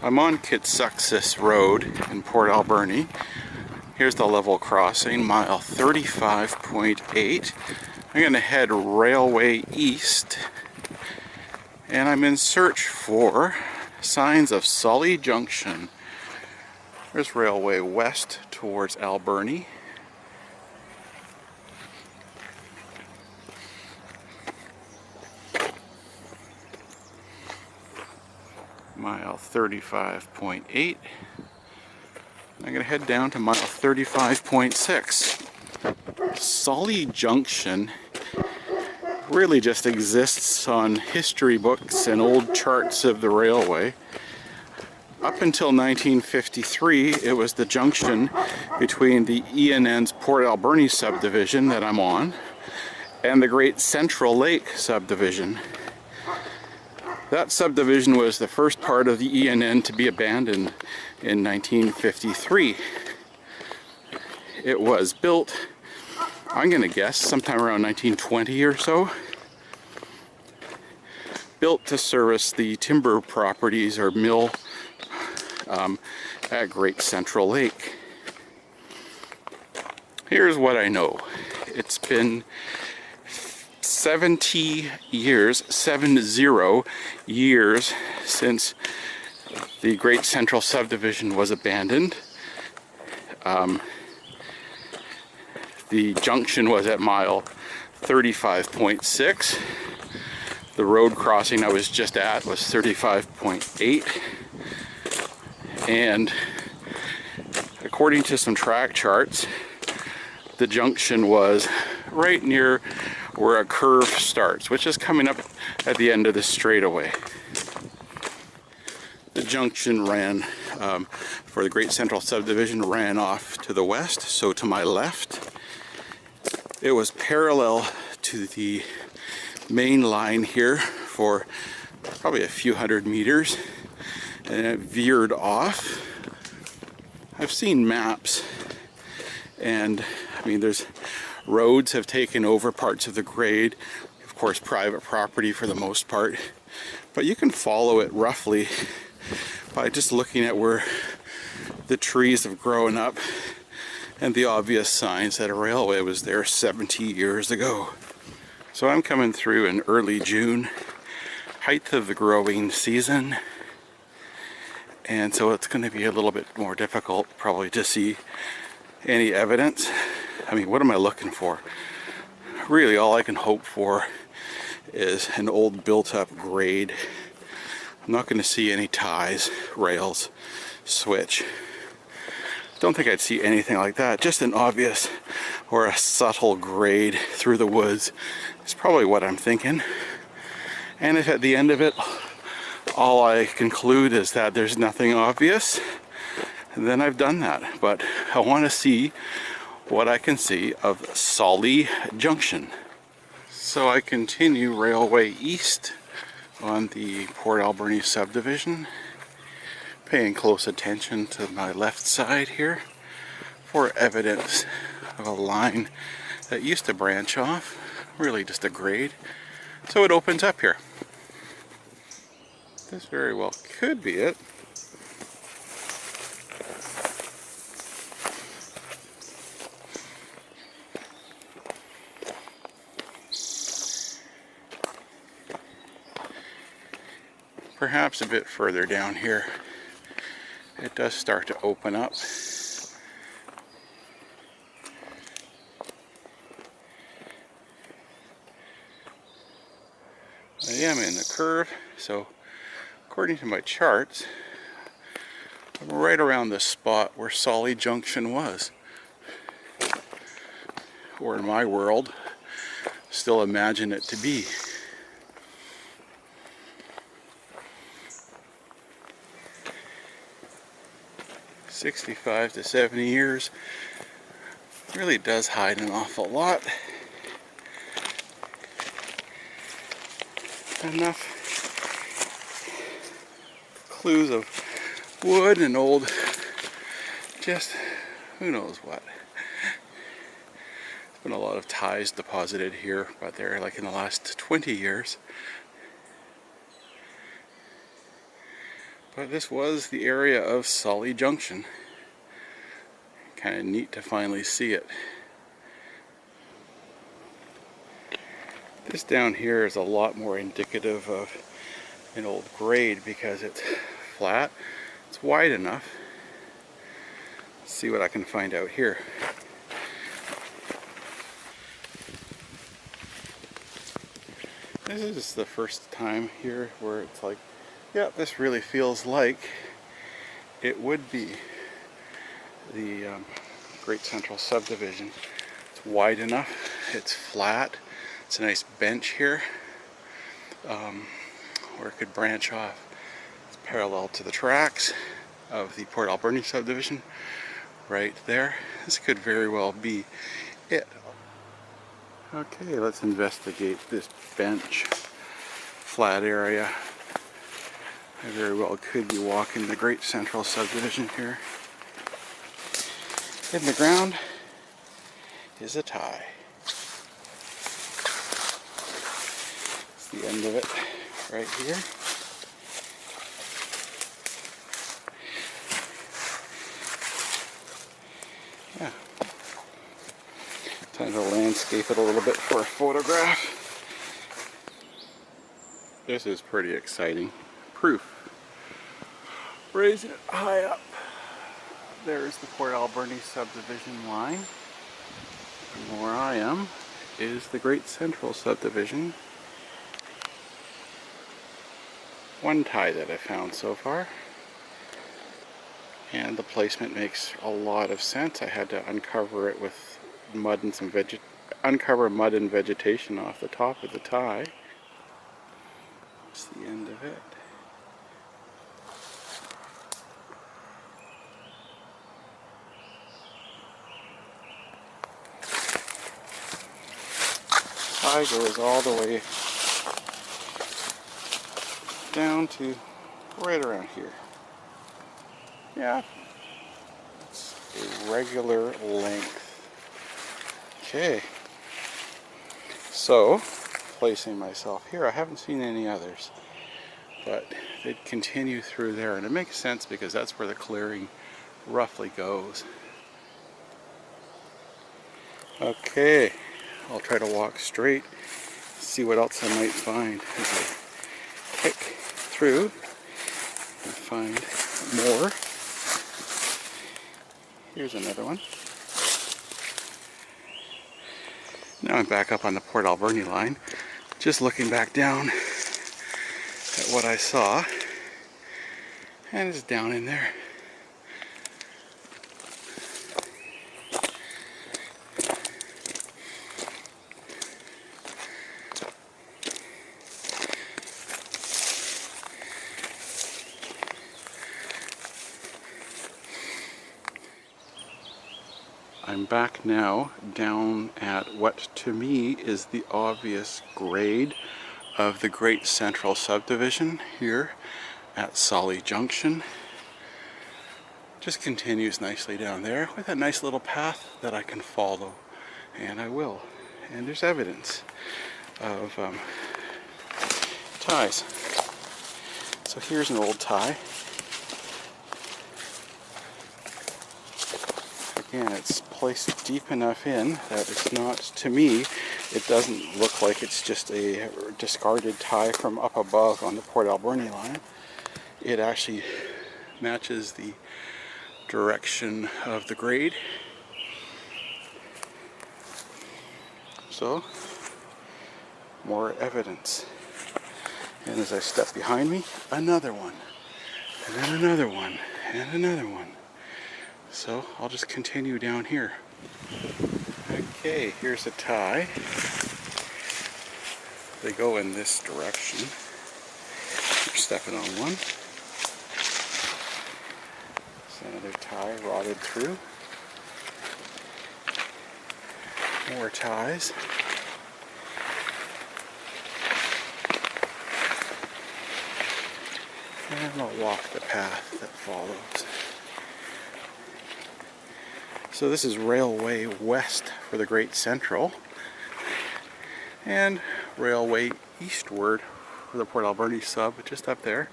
I'm on Kitsuxis Road in Port Alberni. Here's the level crossing, mile 35.8. I'm going to head railway east, and I'm in search for signs of Sully Junction. There's railway west towards Alberni. Mile 35.8. I'm going to head down to mile 35.6. Sully Junction really just exists on history books and old charts of the railway. Up until 1953, it was the junction between the ENN's Port Alberni subdivision that I'm on and the Great Central Lake subdivision. That subdivision was the first part of the ENN to be abandoned in 1953. It was built, I'm going to guess, sometime around 1920 or so. Built to service the timber properties or mill at Great Central Lake. Here's what I know. It's been 70 years since the Great Central Subdivision was abandoned. The junction was at mile 35.6. The road crossing I was just at was 35.8. And according to some track charts, the junction was right near where a curve starts, which is coming up at the end of the straightaway. The junction ran, for the Great Central Subdivision, ran off to the west, so to my left. It was parallel to the main line here for probably a few hundred meters, and it veered off. I've seen maps, and I mean, there's roads have taken over parts of the grade, of course private property for the most part, but you can follow it roughly by just looking at where the trees have grown up and the obvious signs that a railway was there 70 years ago. So I'm coming through in early June, height of the growing season, and so it's going to be a little bit more difficult probably to see any evidence. I mean, what am I looking for? Really, all I can hope for is an old built-up grade. I'm not going to see any ties, rails, switch. Don't think I'd see anything like that. Just an obvious or a subtle grade through the woods is probably what I'm thinking. And if at the end of it, all I conclude is that there's nothing obvious, then I've done that. But I want to see what I can see of Sully Junction. So I continue railway east on the Port Alberni subdivision, paying close attention to my left side here for evidence of a line that used to branch off, really just a grade. So it opens up here. This very well could be it. Perhaps a bit further down here, it does start to open up. I am in the curve, so according to my charts, I'm right around the spot where Sully Junction was. Or in my world, still imagine it to be. 65 to 70 years really does hide an awful lot. Enough clues of wood and old, just who knows what. There's been a lot of ties deposited here, but they're like in the last 20 years. But this was the area of Sully Junction. Kind of neat to finally see it. This down here is a lot more indicative of an old grade because it's flat. It's wide enough. Let's see what I can find out here. This is the first time here where it's like, yeah, this really feels like it would be the Great Central Subdivision. It's wide enough, it's flat, it's a nice bench here where it could branch off. It's parallel to the tracks of the Port Alberni subdivision right there. This could very well be it. Okay, let's investigate this bench, flat area. I very well could be walking the Great Central Subdivision here. In the ground is a tie. It's the end of it right here. Yeah. Time to landscape it a little bit for a photograph. This is pretty exciting. Proof. Raising it high up. There's the Port Alberni subdivision line. And where I am is the Great Central Subdivision. One tie that I found so far. And the placement makes a lot of sense. I had to uncover it with mud and some uncover mud and vegetation off the top of the tie. That's the end of it. Tie goes all the way down to right around here. Yeah, it's a regular length. Okay, so placing myself here, I haven't seen any others, but they'd continue through there, and it makes sense because that's where the clearing roughly goes. Okay, I'll try to walk straight, see what else I might find as I kick through and find more. Here's another one. Now I'm back up on the Port Alberni line, just looking back down at what I saw, and it's down in there. I'm back now down at what to me is the obvious grade of the Great Central Subdivision here at Sully Junction. Just continues nicely down there with a nice little path that I can follow, and I will. And there's evidence of ties. So here's an old tie. Again, it's placed deep enough in that it's not, to me, it doesn't look like it's just a discarded tie from up above on the Port Alberni line. It actually matches the direction of the grade. So, more evidence. And as I step behind me, another one, and then another one, and another one. So I'll just continue down here. Okay, here's a tie. They go in this direction. You're stepping on one. There's another tie rotted through. More ties. And I'll walk the path that follows. So this is railway west for the Great Central, and railway eastward for the Port Alberni sub, just up there.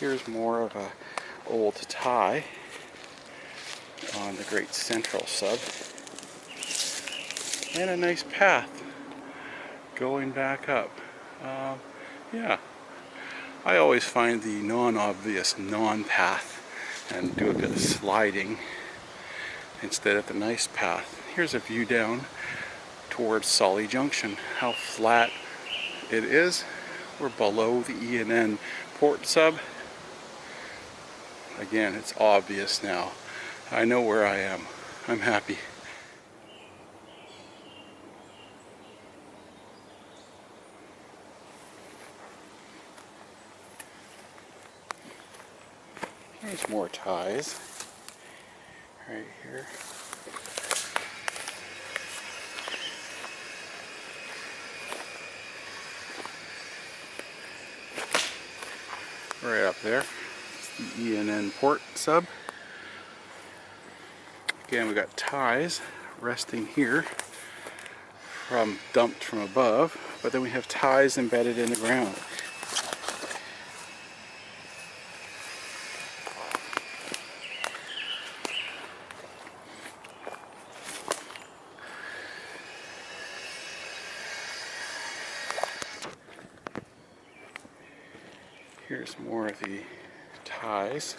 Here's more of a old tie on the Great Central Sub. And a nice path going back up. Yeah, I always find the non-obvious non-path and do a bit of sliding instead of the nice path. Here's a view down towards Sully Junction. How flat it is. We're below the E&N port sub. Again, it's obvious now. I know where I am. I'm happy. There's more ties right here. Right up there, it's the E&N port sub. Again, we got ties resting here from dumped from above, but then we have ties embedded in the ground. Here's more of the ties.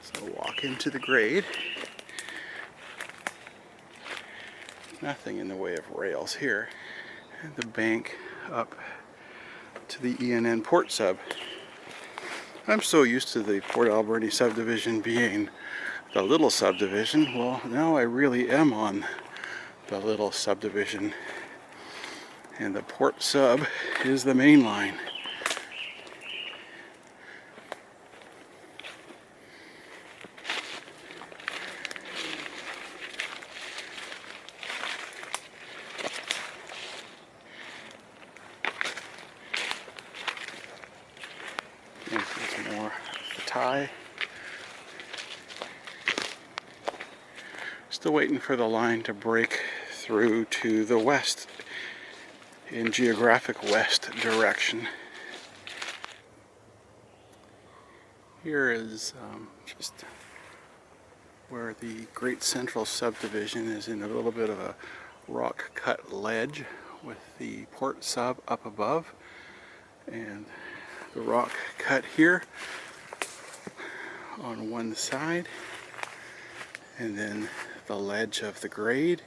So walk into the grade. Nothing in the way of rails here. And the bank up to the E&N port sub. I'm so used to the Port Alberni subdivision being the little subdivision. Well, now I really am on the little subdivision. And the port sub is the main line. And here's more of the tie. Still waiting for the line to break through to the west, in geographic west direction. Here is just where the Great Central Subdivision is, in a little bit of a rock cut ledge with the port sub up above, and the rock cut here on one side, and then the ledge of the grade,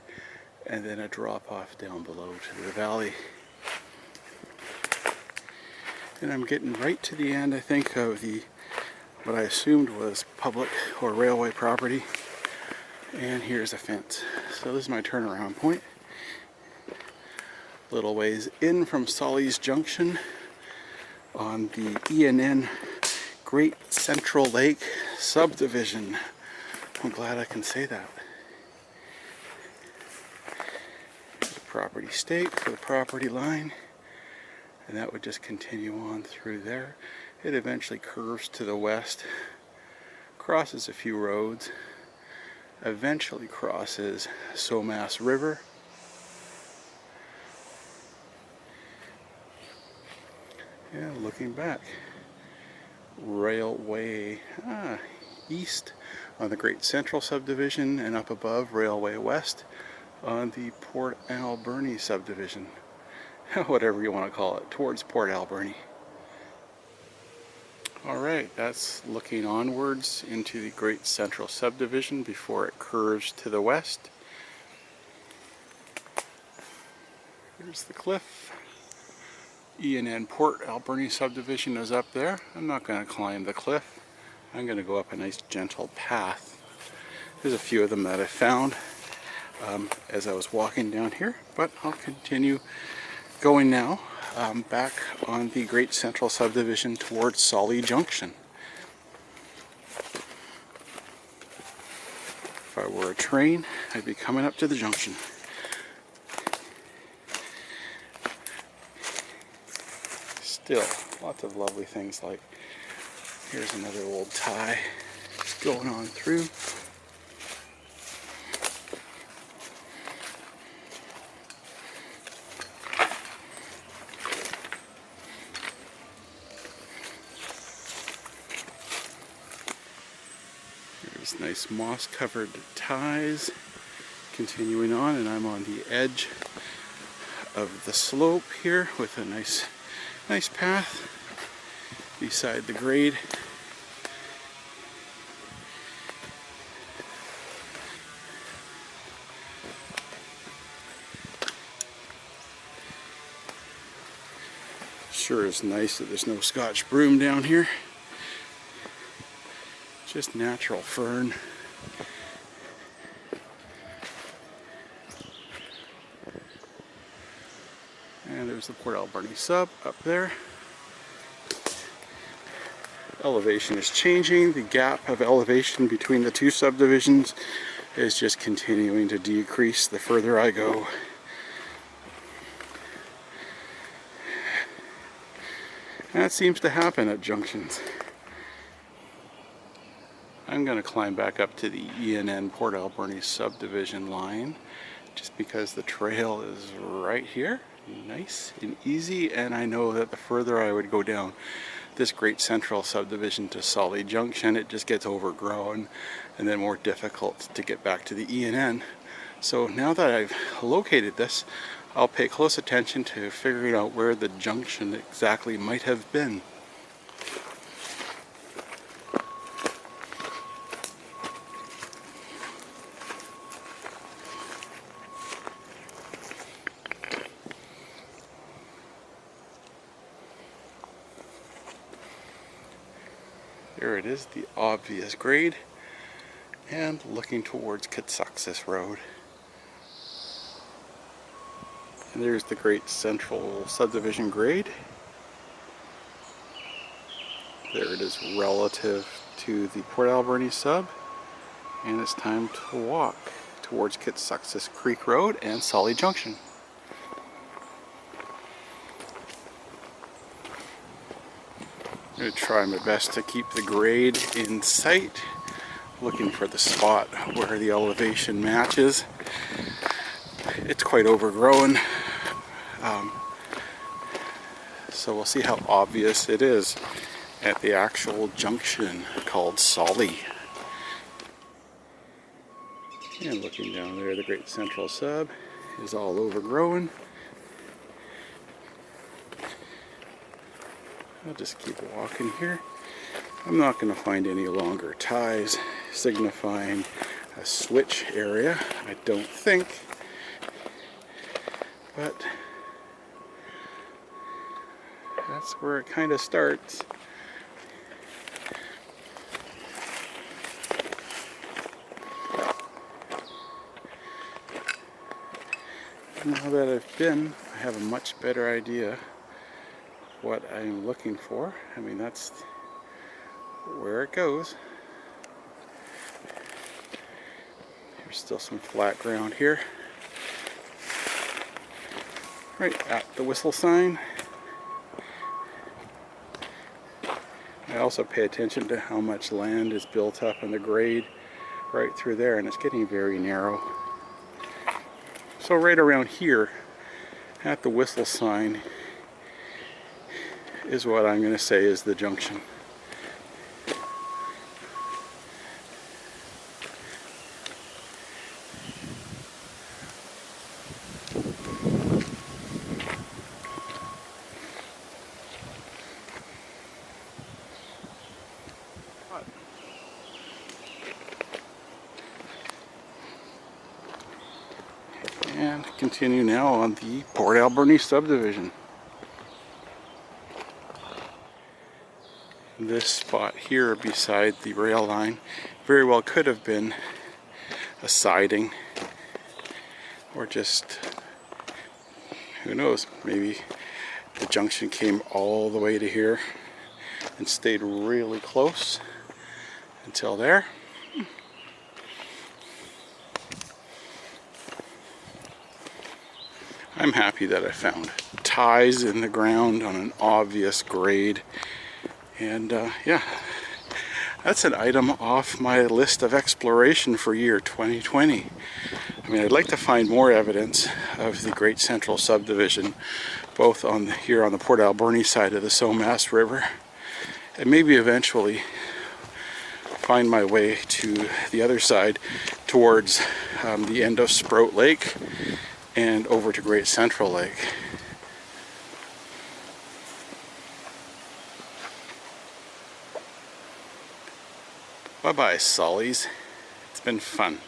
and then a drop off down below to the valley. And I'm getting right to the end, I think, of the what I assumed was public or railway property. And here's a fence. So this is my turnaround point. Little ways in from Sully's Junction on the E&N Great Central Lake Subdivision. I'm glad I can say that. The property stake for the property line, and that would just continue on through there. It eventually curves to the west, crosses a few roads, eventually crosses Somas River, and looking back, railway east on the Great Central Subdivision, and up above railway west on the Port Alberni Subdivision, whatever you want to call it, towards Port Alberni. Alright, that's looking onwards into the Great Central Subdivision before it curves to the west. Here's the cliff. E&N Port Alberni Subdivision is up there. I'm not going to climb the cliff. I'm going to go up a nice gentle path. There's a few of them that I found as I was walking down here, but I'll continue going now back on the Great Central Subdivision towards Sully Junction. If I were a train, I'd be coming up to the junction. Still, lots of lovely things, like here's another old tie just going on through. Nice moss covered ties continuing on, and I'm on the edge of the slope here with a nice path beside the grade. Sure is nice that there's no Scotch broom down here. Just natural fern. And there's the Port Alberni sub up there. Elevation is changing. The gap of elevation between the two subdivisions is just continuing to decrease the further I go. And that seems to happen at junctions. I'm going to climb back up to the ENN Port Alberni subdivision line just because the trail is right here, nice and easy, and I know that the further I would go down this Great Central subdivision to Solly Junction, it just gets overgrown and then more difficult to get back to the ENN. So now that I've located this, I'll pay close attention to figuring out where the junction exactly might have been. There it is, the obvious grade, and looking towards Kitsuxis Road. And there's the Great Central subdivision grade. There it is relative to the Port Alberni sub, and it's time to walk towards Kitsuxis Creek Road and Solly Junction. I'm going to try my best to keep the grade in sight, looking for the spot where the elevation matches. It's quite overgrown, so we'll see how obvious it is at the actual junction called Solly. And looking down there, the Great Central sub is all overgrown. I'll just keep walking here. I'm not going to find any longer ties signifying a switch area, I don't think. But that's where it kind of starts. Now that I've been, I have a much better idea what I'm looking for. I mean, that's where it goes. There's still some flat ground here. Right at the whistle sign. I also pay attention to how much land is built up in the grade right through there, and it's getting very narrow. So right around here at the whistle sign is what I'm going to say is the junction. And continue now on the Port Alberni subdivision. This spot here beside the rail line very well could have been a siding, or just, who knows, maybe the junction came all the way to here and stayed really close until there. I'm happy that I found ties in the ground on an obvious grade. And yeah, that's an item off my list of exploration for year 2020. I mean, I'd like to find more evidence of the Great Central subdivision, both here on the Port Alberni side of the Somas River, and maybe eventually find my way to the other side towards the end of Sprout Lake and over to Great Central Lake. Bye-bye, Sollies. It's been fun.